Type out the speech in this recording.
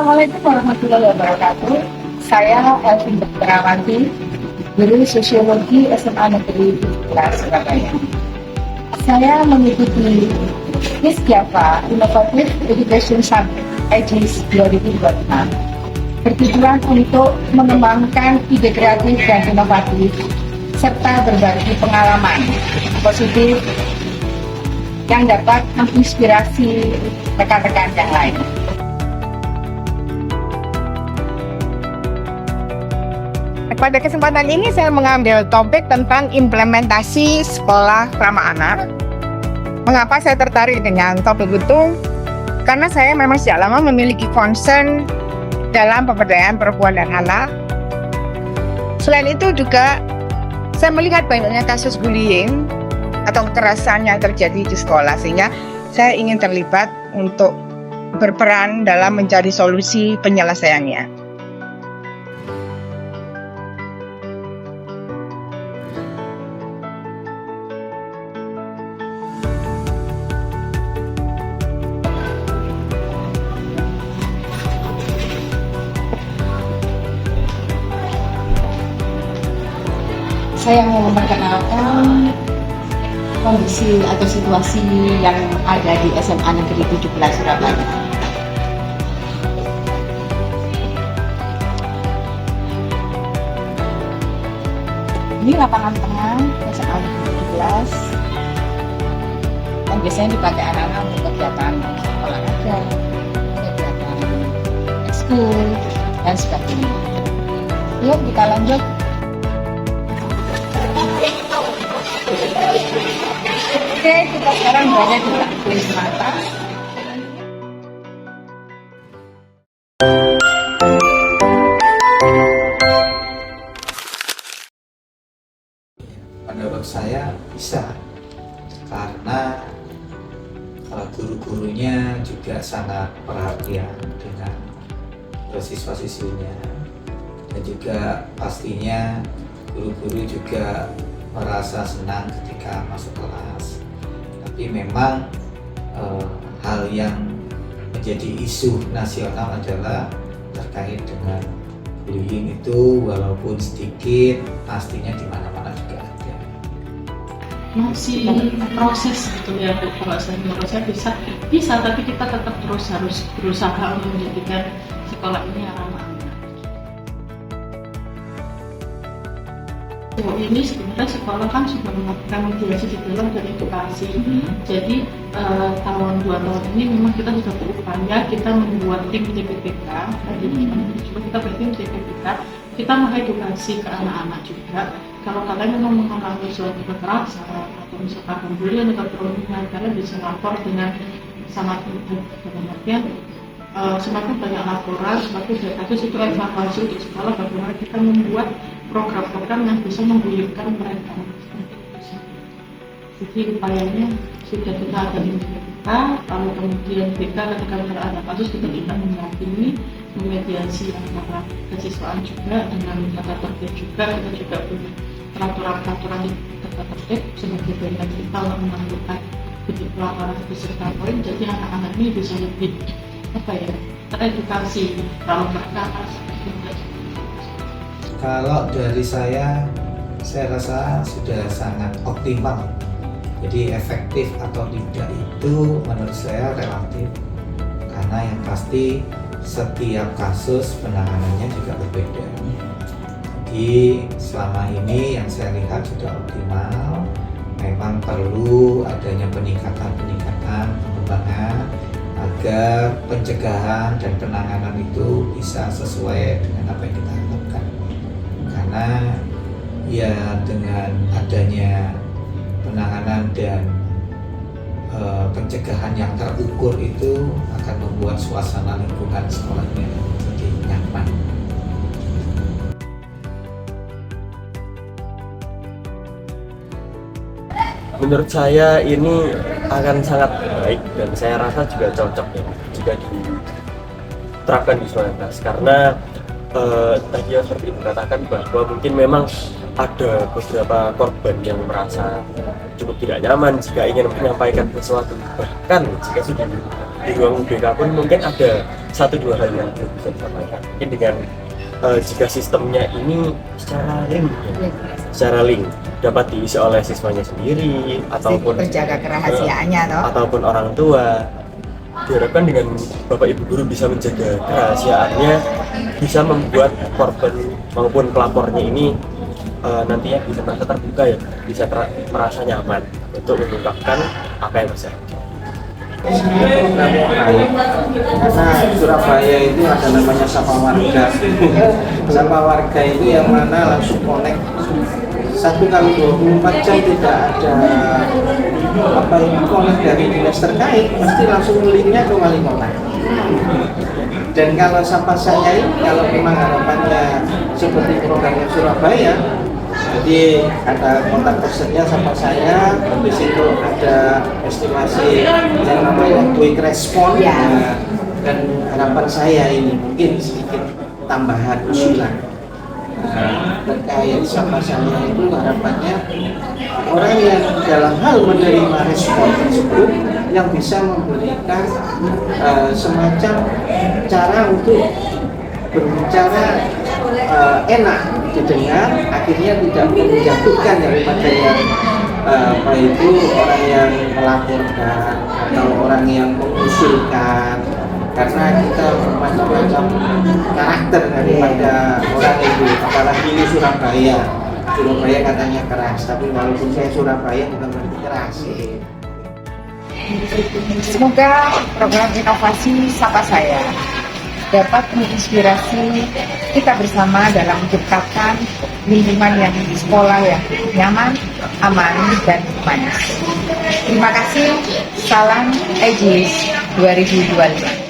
Assalamualaikum warahmatullahi wabarakatuh. Saya Elvin Bekterawati, guru Sosiologi SMA Negeri 17 Surabaya. Saya mengikuti KIS Java Innovative Education Summit IGIS 2025 bertujuan untuk mengembangkan ide kreatif dan inovatif serta berbagi pengalaman positif yang dapat menginspirasi rekan-rekan yang lain. Pada kesempatan ini saya mengambil topik tentang implementasi sekolah ramah anak. Mengapa saya tertarik dengan topik itu? Karena saya memang sejak lama memiliki concern dalam pemberdayaan perempuan dan anak. Selain itu juga saya melihat banyaknya kasus bullying atau kekerasan yang terjadi di sekolah, sehingga saya ingin terlibat untuk berperan dalam mencari solusi penyelesaiannya. Saya mau memperkenalkan kondisi atau situasi yang ada di SMA Negeri 17 Surabaya. Ini lapangan tengah SMA Negeri 17 yang biasanya dipakai anak-anak untuk kegiatan olahraga, kegiatan ekskul, dan sebagainya. Yuk kita lanjut. Oke, kita sekarang berada di Tulis Mata. Menurut saya bisa, karena guru-gurunya juga sangat perhatian dengan siswa-siswinya, dan juga pastinya guru-guru juga merasa senang ketika masuk kelas. Tapi memang hal yang menjadi isu nasional adalah terkait dengan bullying itu, walaupun sedikit pastinya di mana-mana juga ada. Masih proses gitu ya, kalau saya menurut saya bisa, tapi kita tetap terus harus berusaha untuk menjadikan sekolah ini ramah anak. Ini sebenarnya sekolah kan sudah melakukan mediasi di dalam edukasi. Jadi tahun 2 tahun ini memang kita sudah berupaya, kita membuat tim TPPK. Jadi kita bertim TPPK, kita mengedukasi ke anak-anak juga. Kalau kalian memang mengalami suatu kekerasan atau misalkan pembulian atau perundungan, kalian bisa lapor dengan sangat mudah. Dalam artian semakin banyak laporan, semakin banyak kasus itu evaluasi untuk sekolah, bagaimana kita membuat program-program yang bisa menggulirkan mereka. Jadi upayanya sudah kita ada di kita, lalu kemudian kita ketika ada kasus kita tidak mendampingi, memediasi antara kesiswaan juga dengan tata tertib juga. Kita juga punya peraturan-peraturan di tata tertib sebagai bagian kita untuk menentukan bentuk pelaporan beserta poin. Jadi anak-anak ini bisa lebih teredukasi kalau mereka Kalau dari saya rasa sudah sangat optimal. Jadi efektif atau tidak itu menurut saya relatif, karena yang pasti setiap kasus penanganannya juga berbeda. Jadi selama ini yang saya lihat sudah optimal. Memang perlu adanya peningkatan pengembangan agar pencegahan dan penanganan itu bisa sesuai dengan apa yang kita harapkan. Karena ya dengan adanya penanganan dan pencegahan yang terukur itu akan membuat suasana lingkungan sekolahnya menjadi nyaman. Menurut saya ini akan sangat baik dan saya rasa juga cocok ya jika diterapkan di Surabaya, karena tadi yang seperti ibu katakan bahwa mungkin memang ada beberapa korban yang merasa cukup tidak nyaman jika ingin menyampaikan sesuatu, bahkan jika sudah di ruang BK pun mungkin ada 1-2 hal yang belum bisa disampaikan. Mungkin dengan jika sistemnya ini secara link dapat diisi oleh siswanya sendiri ataupun terjaga kerahasiaannya toh. ataupun orang tua, diharapkan dengan Bapak Ibu guru bisa menjaga kerahasiaannya, bisa membuat korban maupun pelapornya ini nantinya bisa merasa terbuka ya, bisa merasa nyaman untuk mengungkapkan apa yang terjadi. Karena Surabaya itu ada namanya Sapa Warga. Sapa Warga itu yang mana langsung connect 1x24 jam, tidak ada apa yang connect dari dinas terkait, pasti langsung linknya ke wali kota. Dan kalau Sapa Saya ini, kalau memang harapannya seperti programnya Surabaya, jadi ada kontak personnya Sapa Saya, di situ ada estimasi yang namanya quick response. Ya. Dan harapan saya ini mungkin sedikit tambahan usulan terkait Sapa Saya itu, harapannya orang yang dalam hal menerima respon tersebut yang bisa memberikan semacam cara untuk berbicara enak didengar, akhirnya tidak menjatuhkan daripada yang apa itu orang yang melaporkan atau orang yang mengusulkan, karena kita bermacam-macam karakter daripada orang itu. Apalagi ini Surabaya katanya keras, tapi walaupun saya Surabaya bukan berarti keras. Semoga program inovasi Sapa Saya dapat menginspirasi kita bersama dalam menciptakan lingkungan yang sekolah yang nyaman, aman, dan humanis. Terima kasih. Salam Aegis 2025.